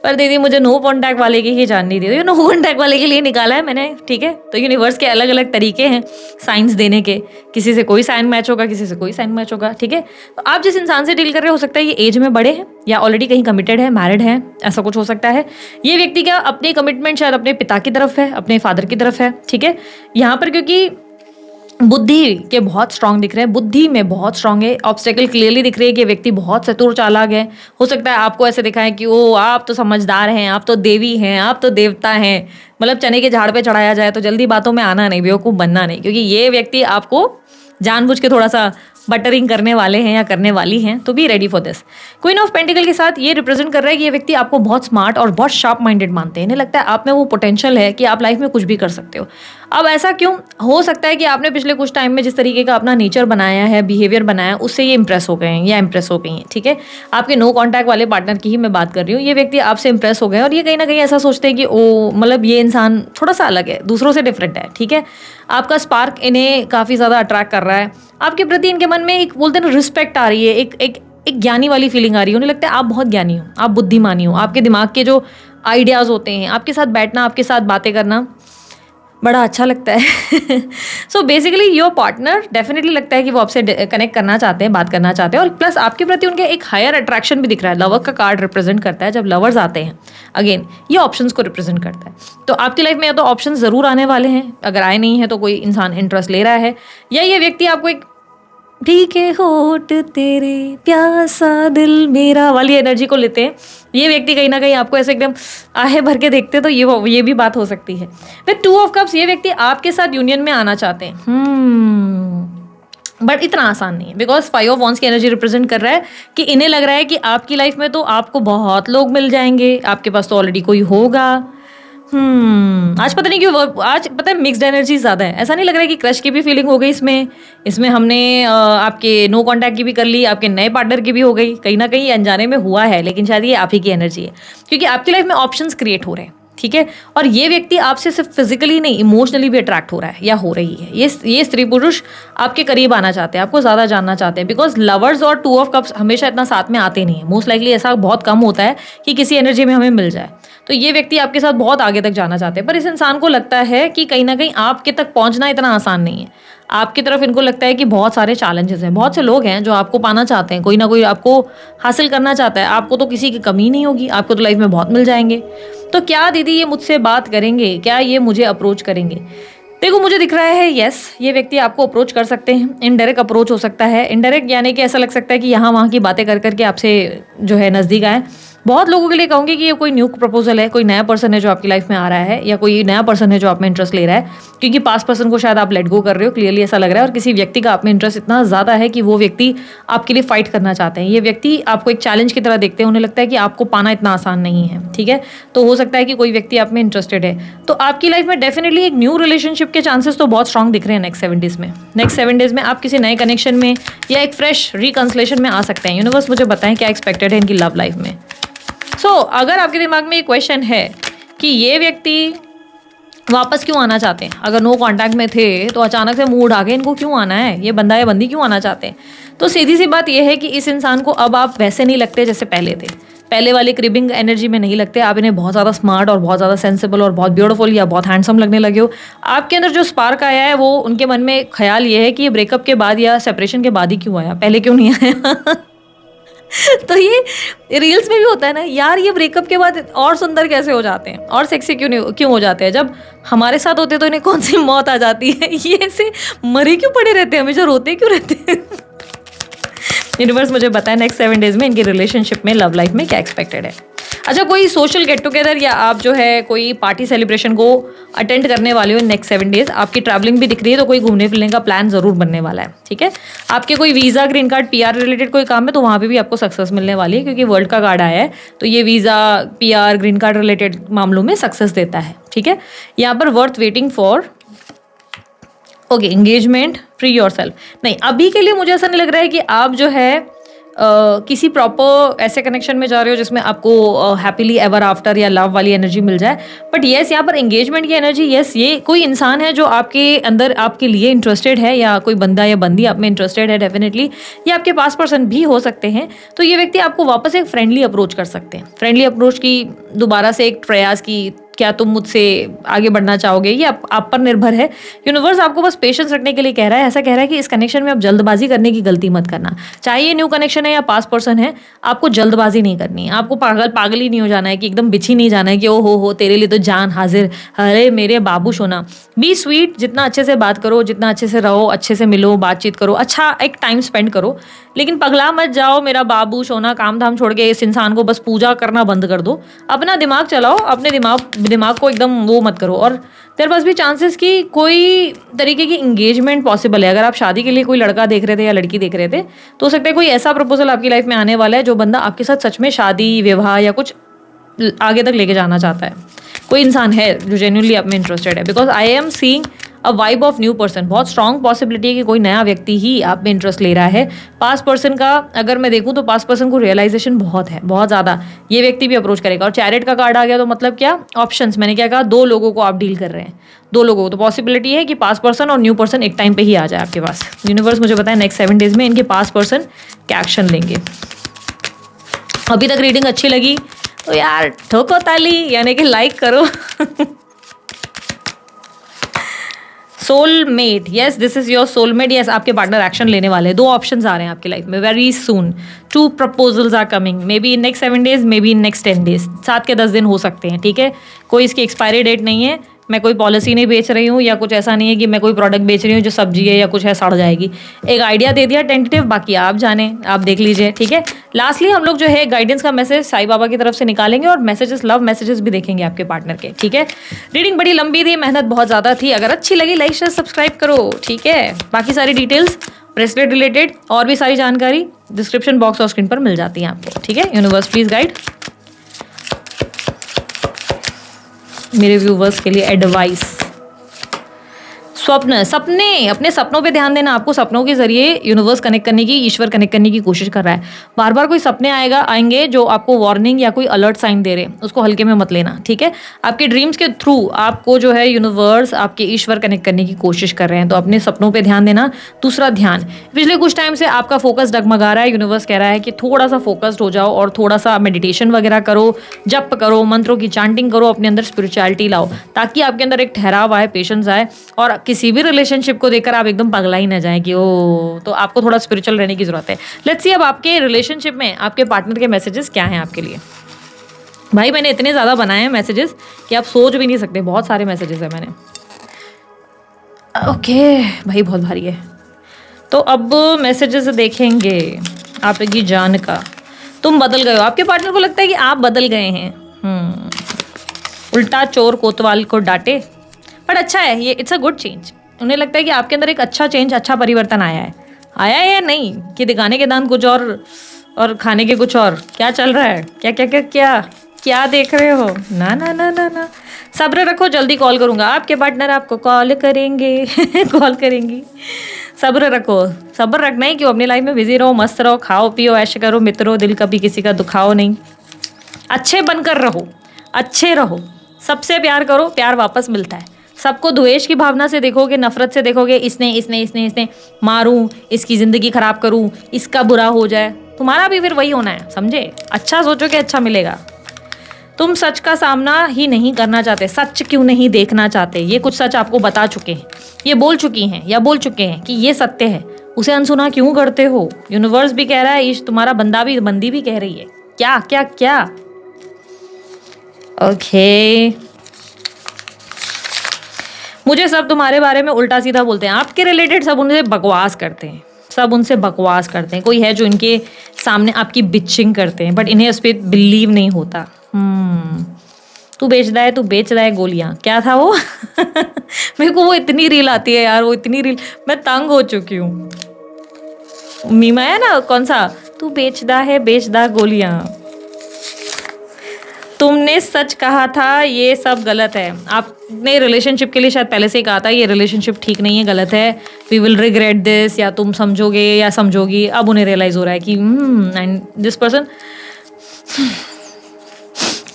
Speaker 1: पर दीदी मुझे नो कॉन्टैक्ट वाले की ही जाननी थी, नो कॉन्टैक्ट वाले के लिए निकाला है मैंने, ठीक है। तो यूनिवर्स के अलग अलग तरीके हैं साइंस देने के, किसी से कोई साइन मैच होगा, किसी से कोई साइन मैच होगा, ठीक है। तो आप जिस इंसान से डील कर रहे हो सकता है ये एज में बड़े हैं, या ऑलरेडी कहीं कमिटेड है, मैरिड है, ऐसा कुछ हो सकता है। ये व्यक्ति क्या अपनी कमिटमेंट शायद अपने पिता की तरफ है, अपने फादर की तरफ है, ठीक है। यहाँ पर क्योंकि बुद्धि के बहुत स्ट्रांग दिख रहे हैं, बुद्धि में बहुत स्ट्रांग है, ऑब्स्टेकल क्लियरली दिख रही है कि व्यक्ति बहुत चतुर चालाक है। हो सकता है आपको ऐसे दिखाएं कि ओ आप तो समझदार हैं, आप तो देवी हैं, आप तो देवता हैं, मतलब चने के झाड़ पे चढ़ाया जाए तो जल्दी बातों में आना नहीं, बेवकूफ़ बनना नहीं, क्योंकि ये व्यक्ति आपको जानबूझ के थोड़ा सा बटरिंग करने वाले हैं या करने वाली हैं, तो be ready for this. Queen of pentacle के साथ ये रिप्रेजेंट कर रहा है कि ये व्यक्ति आपको बहुत स्मार्ट और बहुत शार्प माइंडेड मानते हैं। इन्हें लगता है आप में वो पोटेंशियल है कि आप लाइफ में कुछ भी कर सकते हो। अब ऐसा क्यों हो सकता है कि आपने पिछले कुछ टाइम में जिस तरीके का अपना नेचर बनाया है, बिहेवियर बनाया, उससे ये इंप्रेस हो गए हैं या इंप्रेस हो गई हैं, ठीक है। आपके नो कॉन्टैक्ट वाले पार्टनर की ही मैं बात कर रही हूँ। ये व्यक्ति आपसे इंप्रेस हो गए और ये कहीं ना कहीं ऐसा सोचते हैं कि ओ मतलब ये इंसान थोड़ा सा अलग है, दूसरों से डिफरेंट है, ठीक है। आपका स्पार्क इन्हें काफ़ी ज़्यादा अट्रैक्ट कर रहा है। आपके प्रति इनके मन में एक बोलते हैं ना रिस्पेक्ट आ रही है, एक ज्ञानी वाली फीलिंग आ रही है। उन्हें लगता है आप बहुत ज्ञानी हो, आप बुद्धिमानी हो, आपके दिमाग के जो आइडियाज़ होते हैं, आपके साथ बैठना, आपके साथ बातें करना बड़ा अच्छा लगता है। So basically your partner definitely लगता है कि वो आपसे कनेक्ट करना चाहते हैं, बात करना चाहते हैं, और प्लस आपके प्रति उनके एक हायर अट्रैक्शन भी दिख रहा है। लवर का कार्ड रिप्रेजेंट करता है, जब लवर्स आते हैं अगेन ये ऑप्शंस को रिप्रेजेंट करता है। तो आपकी लाइफ में या तो ऑप्शन ज़रूर आने वाले हैं, अगर आए नहीं हैं तो कोई इंसान इंटरेस्ट ले रहा है, या ये व्यक्ति आपको एक ठीक है होठ तेरे प्यासा दिल मेरा वाली एनर्जी को लेते हैं। ये व्यक्ति कहीं ना कहीं आपको ऐसे एकदम आहे भर के देखते हैं, तो ये भी बात हो सकती है। फिर 2 ऑफ कप्स, ये व्यक्ति आपके साथ यूनियन में आना चाहते हैं, बट इतना आसान नहीं है, बिकॉज 5 ऑफ वॉन्स की एनर्जी रिप्रेजेंट कर रहा है कि इन्हें लग रहा है कि आपकी लाइफ में तो आपको बहुत लोग मिल जाएंगे, आपके पास तो ऑलरेडी कोई होगा। आज पता नहीं क्यों, आज पता है मिक्स्ड एनर्जी ज़्यादा है। ऐसा नहीं लग रहा है कि क्रश की भी फीलिंग हो गई इसमें हमने आपके नो कांटेक्ट की भी कर ली, आपके नए पार्टनर की भी हो गई, कहीं ना कहीं अनजाने में हुआ है, लेकिन शायद ये आप ही की एनर्जी है, क्योंकि आपकी लाइफ में ऑप्शंस क्रिएट हो रहे हैं, ठीक है। और ये व्यक्ति आपसे सिर्फ फिजिकली नहीं, इमोशनली भी अट्रैक्ट हो रहा है या हो रही है। ये स्त्री पुरुष आपके करीब आना चाहते हैं, आपको ज़्यादा जानना चाहते हैं, बिकॉज लवर्स और 2 ऑफ कप्स हमेशा इतना साथ में आते नहीं है। मोस्ट लाइकली ऐसा बहुत कम होता है कि किसी एनर्जी में हमें मिल जाए। तो ये व्यक्ति आपके साथ बहुत आगे तक जाना चाहते हैं, पर इस इंसान को लगता है कि कहीं ना कहीं आपके तक पहुंचना इतना आसान नहीं है। आपकी तरफ इनको लगता है कि बहुत सारे चैलेंजेस हैं, बहुत से लोग हैं जो आपको पाना चाहते हैं, कोई ना कोई आपको हासिल करना चाहता है। आपको तो किसी की कमी नहीं होगी, आपको तो लाइफ में बहुत मिल जाएंगे। तो क्या दीदी ये मुझसे बात करेंगे, क्या ये मुझे अप्रोच करेंगे? देखो मुझे दिख रहा है यस, ये व्यक्ति आपको अप्रोच कर सकते हैं। इनडायरेक्ट अप्रोच हो सकता है, इनडायरेक्ट यानी कि ऐसा लग सकता है कि यहाँ वहाँ की बातें कर करके आपसे जो है नज़दीक आए। बहुत लोगों के लिए कहूँगी कि ये कोई न्यू प्रपोजल है, कोई नया पर्सन है जो आपकी लाइफ में आ रहा है, या कोई नया पर्सन है जो आप में इंटरेस्ट ले रहा है, क्योंकि पास्ट पर्सन को शायद आप लेट गो कर रहे हो, क्लियरली ऐसा लग रहा है। और किसी व्यक्ति का आप में इंटरेस्ट इतना ज़्यादा है कि वो व्यक्ति आपके लिए फाइट करना चाहते हैं। ये व्यक्ति आपको एक चैलेंज की तरह देखते हैं, उन्हें लगता है कि आपको पाना इतना आसान नहीं है, ठीक है। तो हो सकता है कि कोई व्यक्ति आप में इंटरेस्टेड है, तो आपकी लाइफ में डेफिनेटली एक न्यू रिलेशनशिप के चांसेस तो बहुत स्ट्रांग दिख रहे हैं नेक्स्ट 7 डेज में। नेक्स्ट 7 डेज में आप किसी नए कनेक्शन में या एक फ्रेश रिकंसलेशन में आ सकते हैं। यूनिवर्स मुझे बताएं क्या एक्सपेक्टेड है इनकी लव लाइफ में। अगर आपके दिमाग में ये क्वेश्चन है कि ये व्यक्ति वापस क्यों आना चाहते हैं, अगर नो कांटेक्ट में थे तो अचानक से मूड आ गए, इनको क्यों आना है, ये बंदा या बंदी क्यों आना चाहते हैं, तो सीधी सी बात ये है कि इस इंसान को अब आप वैसे नहीं लगते जैसे पहले थे। पहले वाली क्रिबिंग एनर्जी में नहीं लगते आप, इन्हें बहुत ज़्यादा स्मार्ट और बहुत ज़्यादा सेंसिबल और बहुत ब्यूटीफुल या बहुत हैंडसम लगने लगे हो। आपके अंदर जो स्पार्क आया है वो उनके मन में ख्याल ये है कि ये ब्रेकअप के बाद या सेपरेशन के बाद ही क्यों आया, पहले क्यों नहीं आया। तो ये रील्स में भी होता है ना यार, ये ब्रेकअप के बाद और सुंदर कैसे हो जाते हैं और सेक्सी क्यों हो जाते हैं, जब हमारे साथ होते तो इन्हें कौन सी मौत आ जाती है, ये ऐसे मरे क्यों पड़े रहते हैं, हमेशा रोते क्यों रहते हैं। यूनिवर्स मुझे बताए नेक्स्ट 7 डेज में इनकी रिलेशनशिप में, लव लाइफ में क्या एक्सपेक्टेड है। अच्छा, कोई सोशल गेट टुगेदर या आप जो है कोई पार्टी सेलिब्रेशन को अटेंड करने वाले हो नेक्स्ट 7 डेज, आपकी ट्रैवलिंग भी दिख रही है, तो कोई घूमने फिरने का प्लान जरूर बनने वाला है, ठीक है। आपके कोई visa, green card, PR related कोई काम है तो वहाँ पे भी आपको सक्सेस मिलने वाली है, क्योंकि वर्ल्ड का कार्ड आया है, तो ये visa, PR, green card related मामलों में सक्सेस देता है, ठीक है। यहाँ पर worth waiting for engagement, free yourself. नहीं, अभी के लिए मुझे ऐसा नहीं लग रहा है कि आप जो है किसी प्रॉपर ऐसे कनेक्शन में जा रहे हो जिसमें आपको हैप्पीली एवर आफ्टर या लव वाली एनर्जी मिल जाए। बट येस, यहाँ पर एंगेजमेंट की एनर्जी, येस, ये कोई इंसान है जो आपके अंदर आपके लिए इंटरेस्टेड है, या कोई बंदा या बंदी आप में इंटरेस्टेड है डेफिनेटली, या आपके पास पर्सन भी हो सकते हैं। तो ये व्यक्ति आपको वापस एक फ्रेंडली अप्रोच कर सकते हैं, फ्रेंडली अप्रोच की दोबारा से एक प्रयास की, क्या तुम मुझसे आगे बढ़ना चाहोगे, ये आप पर निर्भर है। यूनिवर्स आपको बस पेशेंस रखने के लिए कह रहा है, ऐसा कह रहा है कि इस कनेक्शन में आप जल्दबाजी करने की गलती मत करना। चाहे ये न्यू कनेक्शन है या पास पर्सन है, आपको जल्दबाजी नहीं करनी है, आपको पागल ही नहीं हो जाना है कि एकदम बिछी नहीं जाना है कि ओ हो तेरे लिए तो जान हाजिर, अरे मेरे बाबू सोना। बी स्वीट, जितना अच्छे से बात करो, जितना अच्छे से रहो, अच्छे से मिलो, बातचीत करो, अच्छा एक टाइम स्पेंड करो, लेकिन पगला मत जाओ मेरा बाबू सोना, काम धाम छोड़ के इस इंसान को बस पूजा करना बंद कर दो। अपना दिमाग चलाओ, अपने दिमाग को एकदम वो मत करो। और तेरे पास भी चांसेस कि कोई तरीके की इंगेजमेंट पॉसिबल है। अगर आप शादी के लिए कोई लड़का देख रहे थे या लड़की देख रहे थे, तो हो सकता है कोई ऐसा प्रपोजल आपकी लाइफ में आने वाला है जो बंदा आपके साथ सच में शादी, विवाह या कुछ आगे तक लेके जाना चाहता है। कोई इंसान है जो जेन्युइनली आप में इंटरेस्टेड है, because I am seeing a vibe of new person. बहुत स्ट्रॉन्ग पॉसिबिलिटी है कि कोई नया व्यक्ति ही आप में इंटरेस्ट ले रहा है। पास्ट पर्सन का अगर मैं देखूं तो पास्ट पर्सन को रियलाइजेशन बहुत है, बहुत ज़्यादा। ये व्यक्ति भी अप्रोच करेगा। और चैरिट का कार्ड आ गया तो मतलब क्या, ऑप्शंस, मैंने क्या कहा, 2 लोगों को आप डील कर रहे हैं, 2 लोगों को। तो पॉसिबिलिटी है कि पास्ट पर्सन और न्यू पर्सन एक टाइम पे ही आ जाए आपके पास। यूनिवर्स मुझे बताए नेक्स्ट 7 डेज में इनके पास्ट पर्सन क्या एक्शन लेंगे। अभी तक रीडिंग अच्छी लगी तो यार ठोको ताली, यानी कि लाइक करो। Soulmate, yes this is your soulmate. Yes, आपके पार्टनर एक्शन लेने वाले हैं। 2 ऑप्शंस आ रहे हैं आपकी लाइफ में very soon. 2 proposals are coming, maybe in next 7 days, maybe in next 10 days. 7 के 10 दिन हो सकते हैं, ठीक है। कोई इसकी एक्सपायरी डेट नहीं है। मैं कोई पॉलिसी नहीं बेच रही हूँ, या कुछ ऐसा नहीं है कि मैं कोई प्रोडक्ट बेच रही हूँ जो सब्जी है या कुछ है सड़ जाएगी। एक आइडिया दे दिया टेंटेटिव, बाकी आप जाने, आप देख लीजिए, ठीक है। लास्टली हम लोग जो है गाइडेंस का मैसेज साईं बाबा की तरफ से निकालेंगे, और मैसेजेस, लव मैसेजेस भी देखेंगे आपके पार्टनर के, ठीक है। रीडिंग बड़ी लंबी थी, मेहनत बहुत ज़्यादा थी। अगर अच्छी लगी लाइक शेयर सब्सक्राइब करो, ठीक है। बाकी सारी डिटेल्स, ब्रेसलेट रिलेटेड और भी सारी जानकारी डिस्क्रिप्शन बॉक्स और स्क्रीन पर मिल जाती है आपको, ठीक है। यूनिवर्स प्लीज गाइड मेरे व्यूवर्स के लिए एडवाइस। सपने, अपने सपनों पे ध्यान देना। आपको सपनों के जरिए यूनिवर्स कनेक्ट करने की, ईश्वर कनेक्ट करने की कोशिश कर रहा है। बार बार कोई सपने आएंगे जो आपको वार्निंग या कोई अलर्ट साइन दे रहे हैं, उसको हल्के में मत लेना, ठीक है। आपके ड्रीम्स के थ्रू आपको जो है यूनिवर्स, आपके ईश्वर कनेक्ट करने की कोशिश कर रहे हैं, तो अपने सपनों पर ध्यान देना। दूसरा, ध्यान, पिछले कुछ टाइम से आपका फोकस डगमगा रहा है। यूनिवर्स कह रहा है कि थोड़ा सा फोकस्ड हो जाओ और थोड़ा सा मेडिटेशन वगैरह करो, जप करो, मंत्रों की चांटिंग करो, अपने अंदर स्पिरिचुअलिटी लाओ, ताकि आपके अंदर एक ठहराव आए, पेशेंस आए, और किसी भी रिलेशनशिप को देखकर आप एकदम पगला ही ना जाए कि ओ, तो आपको थोड़ा स्पिरिचुअल रहने की जरूरत है। लेट्स सी अब आपके रिलेशनशिप में आपके पार्टनर के मैसेजेस क्या हैं आपके लिए। भाई मैंने इतने ज़्यादा बनाए हैं मैसेजेस कि आप सोच भी नहीं सकते, बहुत सारे मैसेजेस हैं मैंने। ओके भाई, बहुत भारी है। तो अब मैसेजेस देखेंगे आपकी जान का। तुम बदल गए हो, आपके पार्टनर को लगता है कि आप बदल गए हैं। उल्टा चोर कोतवाल को डांटे। बट अच्छा है ये, इट्स अ गुड चेंज। उन्हें लगता है कि आपके अंदर एक अच्छा चेंज, अच्छा परिवर्तन आया है या नहीं, कि दिखाने के दांत कुछ और खाने के कुछ और। क्या चल रहा है, क्या क्या क्या क्या क्या देख रहे हो? ना ना ना ना ना, सब्र रखो, जल्दी कॉल करूंगा। आपके पार्टनर आपको कॉल करेंगे कॉल करेंगी। सब्र रखो, सब्र रखना ही क्यों, अपनी लाइफ में बिजी रहो, मस्त रहो, खाओ पियो, ऐश करो, मित्रों, दिल कभी किसी का दुखाओ नहीं। अच्छे बनकर रहो, अच्छे रहो, सबसे प्यार करो, प्यार वापस मिलता है। सबको द्वेष की भावना से देखोगे, नफरत से देखोगे, इसने मारूं, इसकी ज़िंदगी खराब करूं, इसका बुरा हो जाए, तुम्हारा भी फिर वही होना है, समझे? अच्छा सोचो कि अच्छा मिलेगा। तुम सच का सामना ही नहीं करना चाहते, सच क्यों नहीं देखना चाहते? ये कुछ सच आपको बता चुके हैं, ये बोल चुकी हैं या बोल चुके हैं कि ये सत्य है, उसे अनसुना क्यों करते हो? यूनिवर्स भी कह रहा है, ईश तुम्हारा बंदी भी कह रही है। क्या क्या क्या? ओके, मुझे सब तुम्हारे बारे में उल्टा सीधा बोलते हैं, आपके रिलेटेड सब उनसे बकवास करते हैं, सब उनसे बकवास करते हैं। कोई है जो इनके सामने आपकी बिचिंग करते हैं, बट इन्हें उस पर बिलीव नहीं होता। तू बेच रहा है गोलियां, क्या था वो? मेरे को वो इतनी रील आती है यार, वो इतनी रील, मैं तंग हो चुकी हूँ। मीमा है ना, कौन सा, तू बेचदा गोलियां। तुमने सच कहा था, ये सब गलत है। आपने रिलेशनशिप के लिए शायद पहले से ही कहा था ये रिलेशनशिप ठीक नहीं है, गलत है, वी विल रिग्रेट दिस, या तुम समझोगे या समझोगी। अब उन्हें रियलाइज हो रहा है कि एंड दिस पर्सन,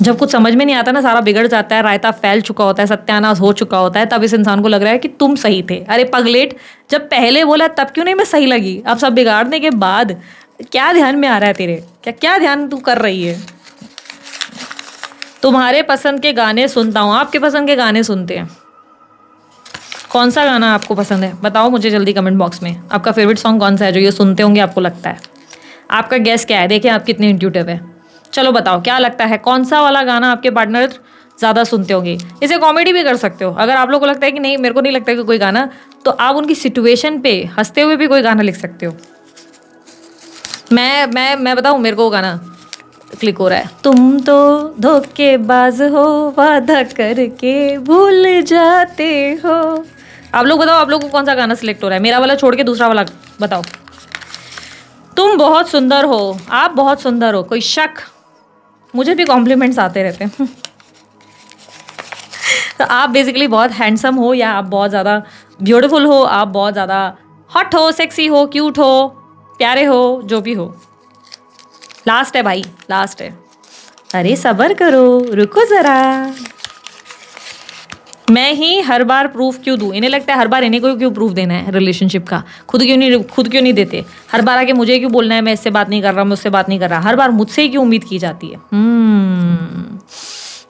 Speaker 1: जब कुछ समझ में नहीं आता ना, सारा बिगड़ जाता है, रायता फैल चुका होता है, सत्यानाश हो चुका होता है, तब इस इंसान को लग रहा है कि तुम सही थे। अरे पगलेट, जब पहले बोला तब क्यों नहीं मैं सही लगी? अब सब बिगाड़ने के बाद क्या ध्यान में आ रहा है तेरे? क्या ध्यान तू कर रही है? तुम्हारे पसंद के गाने सुनता हूँ, आपके पसंद के गाने सुनते हैं। कौन सा गाना आपको पसंद है बताओ मुझे जल्दी कमेंट बॉक्स में। आपका फेवरेट सॉन्ग कौन सा है जो ये सुनते होंगे आपको लगता है? आपका गेस क्या है? देखिए आप कितने इंट्यूटिव है। चलो बताओ क्या लगता है, कौन सा वाला गाना आपके पार्टनर ज़्यादा सुनते होंगे? इसे कॉमेडी भी कर सकते हो, अगर आप लोग को लगता है कि नहीं मेरे को नहीं लगता कि कोई गाना, तो आप उनकी सिचुएशन पे हंसते हुए भी कोई गाना लिख सकते हो। मैं बताऊँ, मेरे को वो गाना क्लिक हो रहा है, तुम तो धोखेबाज हो, वादा करके भूल जाते हो। आप लोग बताओ, आप लोग को कौन सा गाना सिलेक्ट हो रहा है? मेरा वाला छोड़ के दूसरा वाला बताओ। तुम बहुत सुंदर हो, आप बहुत सुंदर हो, कोई शक? मुझे भी कॉम्प्लीमेंट्स आते रहते हैं। तो आप बेसिकली बहुत हैंडसम हो, या आप बहुत ज़्यादा ब्यूटीफुल हो, आप बहुत ज़्यादा हॉट हो, सेक्सी हो, क्यूट हो, प्यारे हो, जो भी हो। लास्ट है भाई, लास्ट है। अरे सब्र करो, रुको ज़रा, मैं ही हर बार प्रूफ क्यों दूँ? इन्हें लगता है हर बार इन्हें को क्यों प्रूफ देना है रिलेशनशिप का, खुद क्यों नहीं देते? हर बार आके मुझे क्यों बोलना है मैं इससे बात नहीं कर रहा, मैं उससे बात नहीं कर रहा, हर बार मुझसे ही क्यों उम्मीद की जाती है?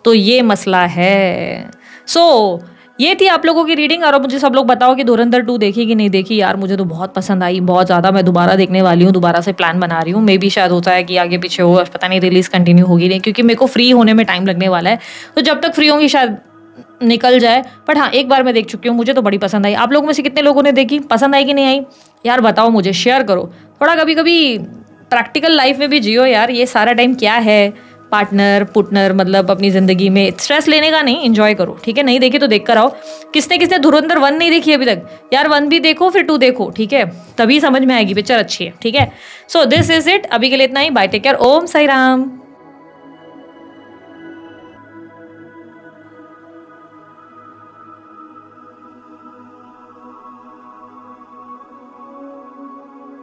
Speaker 1: तो ये मसला है। ये थी आप लोगों की रीडिंग। और अब मुझे सब लोग बताओ कि धुरंधर 2 देखी कि नहीं देखी? यार मुझे तो बहुत पसंद आई, बहुत ज़्यादा। मैं दोबारा देखने वाली हूँ, दोबारा से प्लान बना रही हूँ। मे भी शायद होता है कि आगे पीछे हो, पता नहीं रिलीज़ कंटिन्यू होगी नहीं, क्योंकि मेरे को फ्री होने में टाइम लगने वाला है। तो जब तक फ्री होंगी शायद निकल जाए। बट हाँ, एक बार मैं देख चुकी हूँ, मुझे तो बड़ी पसंद आई। आप लोगों में से कितने लोगों ने देखी, पसंद आई कि नहीं आई यार? बताओ मुझे, शेयर करो थोड़ा। कभी कभी प्रैक्टिकल लाइफ में भी जियो यार। ये सारा टाइम क्या है पार्टनर मतलब अपनी ज़िंदगी में स्ट्रेस लेने का नहीं, एंजॉय करो, ठीक है? नहीं देखी तो देख कर आओ। किसने धुरंधर 1 नहीं देखी अभी तक? यार 1 भी देखो, फिर 2 देखो, ठीक है? तभी समझ में आएगी, पिक्चर अच्छी है, ठीक है? सो दिस इज इट, अभी के लिए इतना ही। बाय, टेक केयर, ओम साई राम।